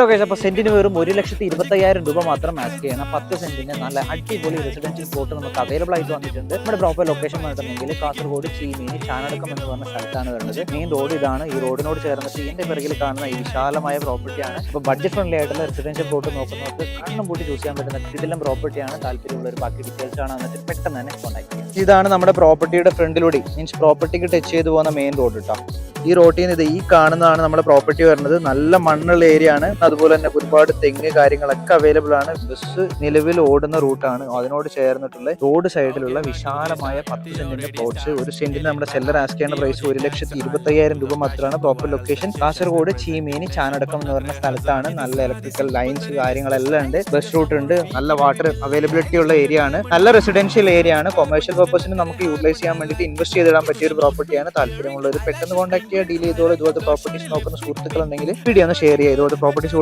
Location അപ്പോൾ സെന്റിന് വെറും 1,25,000 രൂപ മാത്രം ആസ്ക് ചെയ്യണം. 10 സെന്റിന് നല്ല അടിപൊളി റെസിഡൻഷ്യൽ പ്ലോട്ട് നമുക്ക് അവൈലബിൾ ആയിട്ട് വന്നിട്ടുണ്ട്. നമ്മുടെ പ്രോപ്പർ ലൊക്കേഷൻ പറഞ്ഞിട്ടുണ്ടെങ്കിൽ കാസർഗോഡ് ചീമേനി ചാനടക്കം എന്ന് പറഞ്ഞ സ്ഥലത്താണ് വരുന്നത്. മെയിൻ റോഡ് ഇതാണ്. ഈ റോഡിനോട് ചേർന്നിട്ട് ഇതിന്റെ പിറകിൽ കാണുന്ന ഈ വിശാലമായ പ്രോപ്പർട്ടിയാണ്. അപ്പോൾ ബഡ്ജറ്റ് ഫ്രണ്ട്ലി ആയിട്ടുള്ള റെസിഡൻഷ്യൽ പ്ലോട്ട് നോക്കുന്നവർക്ക് കണ്ണും പൂട്ടി ചൂസ് ചെയ്യാൻ പറ്റുന്ന ഇതിലും പ്രോപ്പർട്ടിയാണ്. താല്പര്യമുള്ള ഒരു ബാക്കി ഡീറ്റെയിൽസ് ആണ് എന്നിട്ട് പെട്ടെന്ന് തന്നെ കോൺടാക്ട് ചെയ്യാം. ഇതാണ് നമ്മുടെ പ്രോപ്പർട്ടിയുടെ ഫ്രണ്ടിലൂടെ മീൻസ് പ്രോപ്പർട്ടിക്ക് ടച്ച് ചെയ്ത് പോകുന്ന മെയിൻ റോഡ് കേട്ടോ. ഈ റോട്ടിൽ നിന്ന് ഈ കാണുന്നതാണ് നമ്മുടെ പ്രോപ്പർട്ടി വരുന്നത്. നല്ല മണ്ണുള്ള ഏരിയ ആണ്. അതുപോലെ തന്നെ ഒരുപാട് തെങ്ങ് കാര്യങ്ങളൊക്കെ അവൈലബിൾ ആണ്. ബസ് നിലവിൽ ഓടുന്ന റൂട്ടാണ്. അതിനോട് ചേർന്നിട്ടുള്ള റോഡ് സൈഡിലുള്ള വിശാലമായ 10 സെന്റിന്റെ പ്ലോട്ട്സ്. ഒരു സെന്റിന് നമ്മുടെ സെല്ലർ ആസ്ക് ചെയ്യുന്ന പ്രൈസ് 1,25,000 രൂപ മാത്രമാണ്. പ്രോപ്പർ ലൊക്കേഷൻ കാസർഗോഡ് ചീമേനി ചാനടക്കം എന്ന് പറഞ്ഞ സ്ഥലത്താണ്. നല്ല ഇലക്ട്രിക്കൽ ലൈൻസ് കാര്യങ്ങളെല്ലാം ഉണ്ട്. ബസ് റൂട്ട് ഉണ്ട്. നല്ല വാട്ടർ അവൈലബിലിറ്റി ഉള്ള ഏരിയ ആണ്. നല്ല റെസിഡൻഷ്യൽ ഏരിയ ആണ്. കൊമേഴ്ഷ്യൽ പർപ്പസിന് നമുക്ക് യൂട്ടിലൈസ് ചെയ്യാൻ വേണ്ടിയിട്ട് ഇൻവെസ്റ്റ് ചെയ്തിടാൻ പറ്റിയ ഒരു പ്രോപ്പർട്ടിയാണ്. താല്പര്യമുള്ളവർ പെട്ടെന്ന് കോൺടാക്ട് ചെയ്യുക. ഡീൽ ചെയ്തോളൂ. ഇതുപോലത്തെ പ്രോപ്പർട്ടീസ് നോക്കുന്ന സുഹൃത്തുക്കൾ ഉണ്ടെങ്കിൽ വീഡിയോ ഒന്ന് ഷെയർ ചെയ്യുക. ഇതുപോലത്തെ പ്രോപ്പർട്ടീസ്